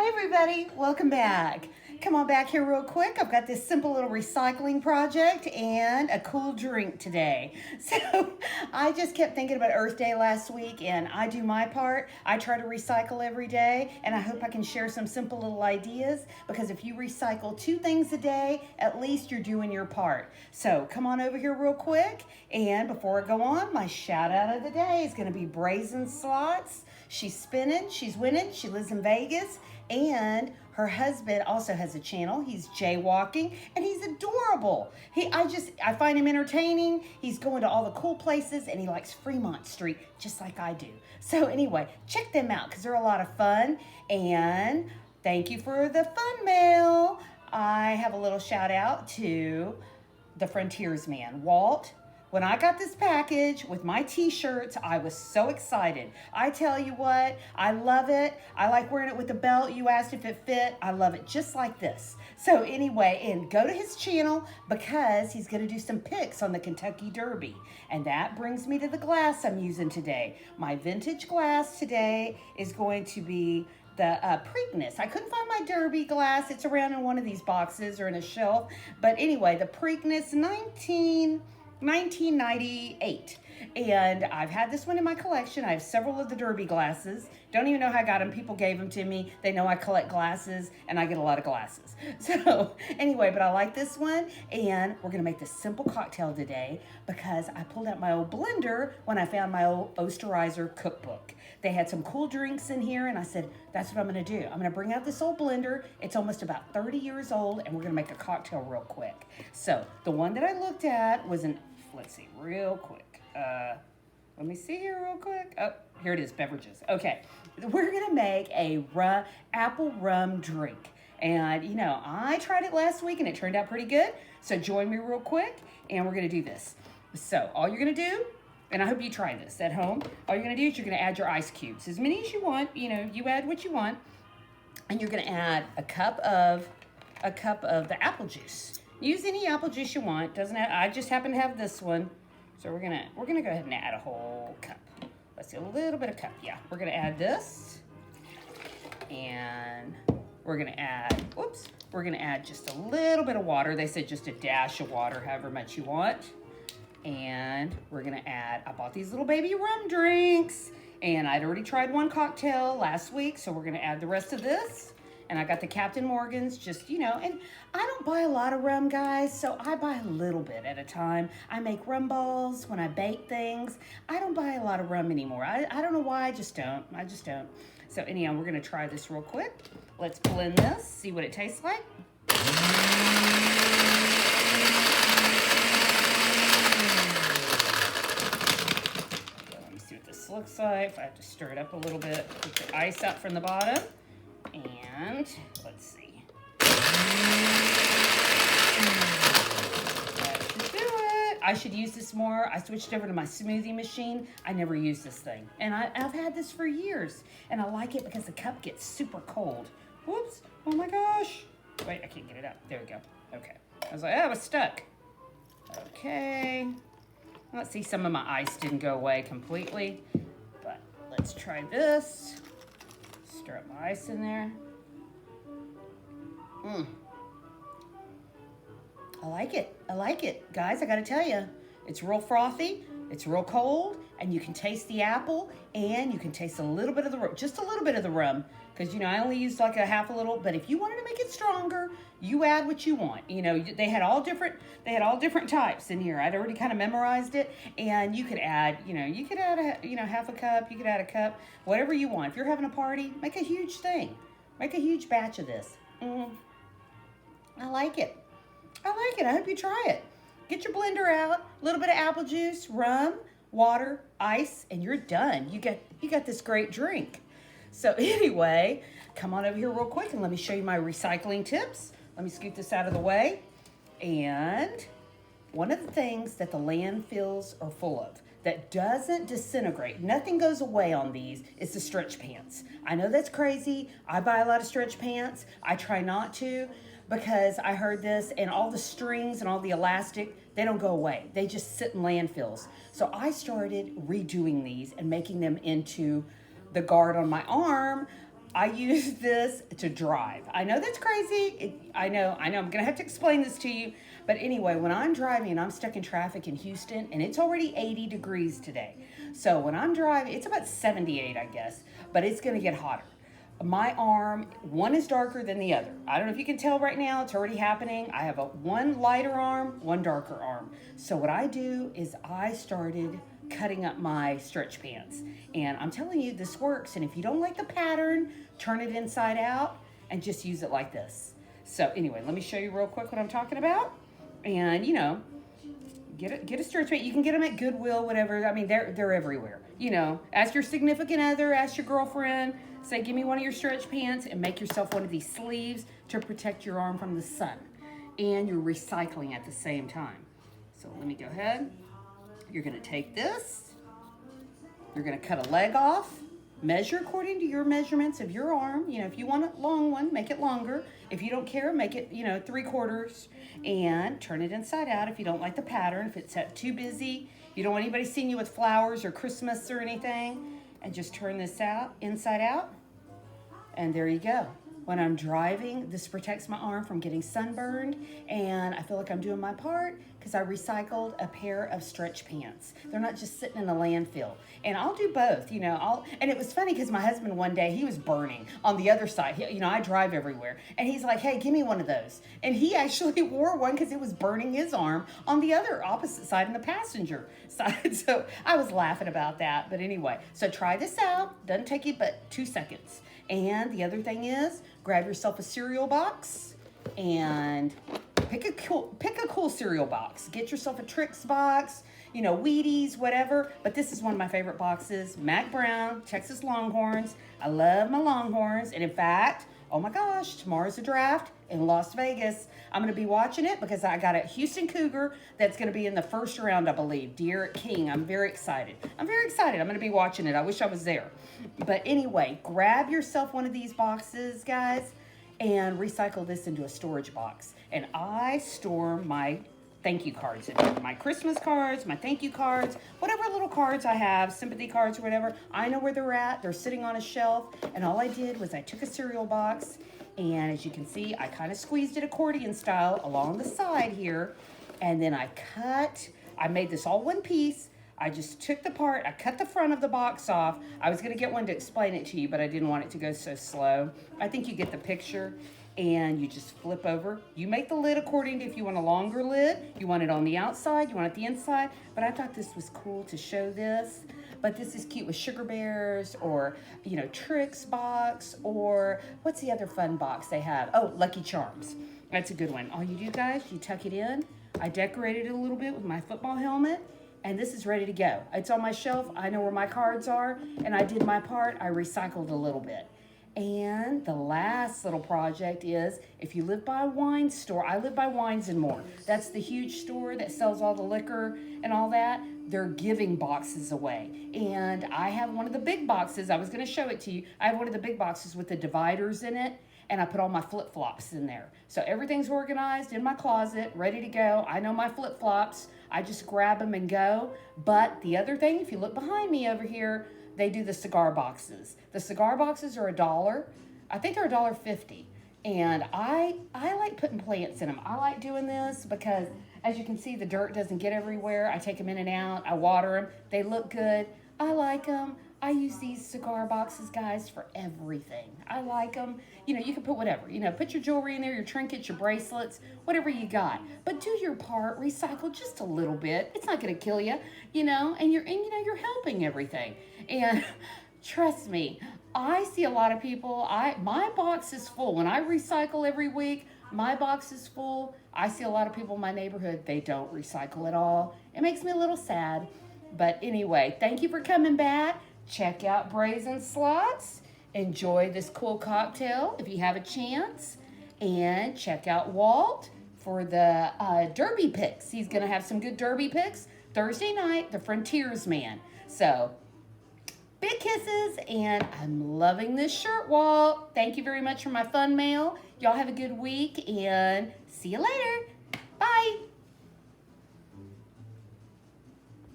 everybody, welcome back. Come on back here real quick. I've got this simple little recycling project and a cool drink today. So I just kept thinking about Earth Day last week, and I do my part. I try to recycle every day, and I hope I can share some simple little ideas, because if you recycle 2 things a day, at least you're doing your part. So come on over here real quick, and before I go on, my shout out of the day is going to be Brazen Slots. She's spinning, she's winning, she lives in Vegas, and her husband also has a channel. He's jaywalking, and he's adorable. I find him entertaining. He's going to all the cool places, and he likes Fremont Street just like I do. So anyway, check them out because they're a lot of fun. And thank you for the fun mail. I have a little shout out to the Frontiersman, Walt. When I got this package with my t-shirts, I was so excited. I tell you what, I love it. I like wearing it with the belt. You asked if it fit. I love it just like this. So anyway, and go to his channel because he's going to do some picks on the Kentucky Derby. And that brings me to the glass I'm using today. My vintage glass today is going to be the Preakness. I couldn't find my Derby glass. It's around in one of these boxes or in a shelf. But anyway, the Preakness 1998, and I've had this one in my collection. I have several of the Derby glasses. Don't even know how I got them. People gave them to me. They know I collect glasses, and I get a lot of glasses. So anyway, but I like this one, and we're gonna make this simple cocktail today because I pulled out my old blender when I found my old Osterizer cookbook. They had some cool drinks in here, and I said, that's what I'm gonna do. I'm gonna bring out this old blender. It's almost about 30 years old, and we're gonna make a cocktail real quick. So the one that I looked at was let's see, real quick. Let me see here real quick. Oh, here it is, beverages. Okay, we're gonna make a apple rum drink. And you know, I tried it last week and it turned out pretty good. So join me real quick and we're gonna do this. So all you're gonna do, and I hope you try this at home, all you're gonna do is you're gonna add your ice cubes, as many as you want. You know, you add what you want. And you're gonna add a cup of the apple juice. Use any apple juice you want. I just happen to have this one. So we're gonna go ahead and add a whole cup. Let's see, a little bit of cup. Yeah, we're gonna add this. And we're gonna add just a little bit of water. They said just a dash of water, however much you want. And we're gonna add, I bought these little baby rum drinks. And I'd already tried one cocktail last week, so we're gonna add the rest of this. And I got the Captain Morgan's, just, you know, and I don't buy a lot of rum, guys, so I buy a little bit at a time. I make rum balls when I bake things. I don't buy a lot of rum anymore. I don't know why, I just don't. So anyhow, we're gonna try this real quick. Let's blend this, see what it tastes like. Let me see what this looks like. If I have to stir it up a little bit, put the ice out from the bottom. And let's see. That should do it. I should use this more. I switched over to my smoothie machine. I never use this thing. And I've had this for years. And I like it because the cup gets super cold. Whoops. Oh my gosh. Wait, I can't get it up. There we go. Okay. I was like, oh, I was stuck. Okay. Let's see, some of my ice didn't go away completely. But let's try this. Stir up my ice in there. I like it. Guys, I gotta tell you, it's real frothy, it's real cold, and you can taste the apple, and you can taste a little bit of the rum, just a little bit of the rum, because, you know, I only used like a half a little, but if you wanted to make it stronger, you add what you want. You know, they had all different types in here. I'd already kind of memorized it, and you could add, half a cup, you could add a cup, whatever you want. If you're having a party, make a huge thing. Make a huge batch of this. I like it. I hope you try it. Get your blender out, a little bit of apple juice, rum, water, ice, and you're done. You got this great drink. So anyway, come on over here real quick and let me show you my recycling tips. Let me scoot this out of the way. And one of the things that the landfills are full of that doesn't disintegrate, nothing goes away on these, is the stretch pants. I know that's crazy. I buy a lot of stretch pants. I try not to, because I heard this, and all the strings and all the elastic, they don't go away. They just sit in landfills. So I started redoing these and making them into the guard on my arm. I use this to drive. I know that's crazy. I know. I'm going to have to explain this to you. But anyway, when I'm driving and I'm stuck in traffic in Houston, and it's already 80 degrees today. So when I'm driving, it's about 78, I guess, but it's going to get hotter. My arm, one is darker than the other. I don't know if you can tell right now, it's already happening. I have one lighter arm, one darker arm. So what I do is I started cutting up my stretch pants. And I'm telling you, this works. And if you don't like the pattern, turn it inside out and just use it like this. So anyway, let me show you real quick what I'm talking about. And get a stretch pant. You can get them at Goodwill, whatever. I mean, they're everywhere. Ask your significant other, ask your girlfriend, say, give me one of your stretch pants, and make yourself one of these sleeves to protect your arm from the sun. And you're recycling at the same time. So let me go ahead. You're gonna take this. You're gonna cut a leg off. Measure according to your measurements of your arm. If you want a long one, make it longer. If you don't care, make it, 3/4, and turn it inside out if you don't like the pattern. If it's too busy, you don't want anybody seeing you with flowers or Christmas or anything, and just turn this out, inside out, and there you go. When I'm driving, this protects my arm from getting sunburned, and I feel like I'm doing my part because I recycled a pair of stretch pants. They're not just sitting in a landfill. And I'll do both, and it was funny because my husband one day, he was burning on the other side. I drive everywhere, and he's like, hey, give me one of those. And he actually wore one because it was burning his arm on the other opposite side in the passenger side. So I was laughing about that. But anyway, so try this out. Doesn't take you but 2 seconds. And the other thing is, grab yourself a cereal box and pick a cool cereal box. Get yourself a Trix box, Wheaties, whatever. But this is one of my favorite boxes. Mac Brown, Texas Longhorns. I love my Longhorns. And in fact, oh my gosh, tomorrow's the draft in Las Vegas. I'm going to be watching it because I got a Houston Cougar that's going to be in the first round, I believe. De'Aaron King. I'm very excited. I'm going to be watching it. I wish I was there. But anyway, grab yourself one of these boxes, guys, and recycle this into a storage box. And I store my thank you cards in there. My Christmas cards, my thank you cards, whatever little cards I have, sympathy cards or whatever, I know where they're at. They're sitting on a shelf. And all I did was I took a cereal box, and as you can see, I kind of squeezed it accordion style along the side here. And then I made this all one piece. I just took the part, I cut the front of the box off. I was going to get one to explain it to you, but I didn't want it to go so slow. I think you get the picture. And you just flip over. You make the lid according to if you want a longer lid, you want it on the outside, you want it the inside. But I thought this was cool to show this. But this is cute with Sugar Bears or, Trix box, or what's the other fun box they have? Oh, Lucky Charms. That's a good one. All you do, guys, you tuck it in. I decorated it a little bit with my football helmet. And this is ready to go. It's on my shelf. I know where my cards are. And I did my part. I recycled a little bit. And the last little project is, if you live by a wine store, I live by Wines and More. That's the huge store that sells all the liquor and all that. They're giving boxes away. And I have one of the big boxes. I was going to show it to you. I have one of the big boxes with the dividers in it. And I put all my flip-flops in there. So everything's organized in my closet, ready to go. I know my flip-flops. I just grab them and go. But the other thing, if you look behind me over here, they do the cigar boxes. The cigar boxes are $1. I think they're $1.50. And I like putting plants in them. I like doing this because, as you can see, the dirt doesn't get everywhere. I take them in and out. I water them. They look good. I like them. I use these cigar boxes, guys, for everything. I like them. You can put whatever. Put your jewelry in there, your trinkets, your bracelets, whatever you got. But do your part. Recycle just a little bit. It's not going to kill you, and you're helping everything. And trust me, I see a lot of people. My box is full. When I recycle every week, my box is full. I see a lot of people in my neighborhood. They don't recycle at all. It makes me a little sad. But anyway, thank you for coming back. Check out Brazen Slots. Enjoy this cool cocktail if you have a chance. And check out Walt for the Derby picks. He's going to have some good Derby picks Thursday night, the Frontiersman. So, big kisses, and I'm loving this shirt, Walt. Thank you very much for my fun mail. Y'all have a good week, and see you later.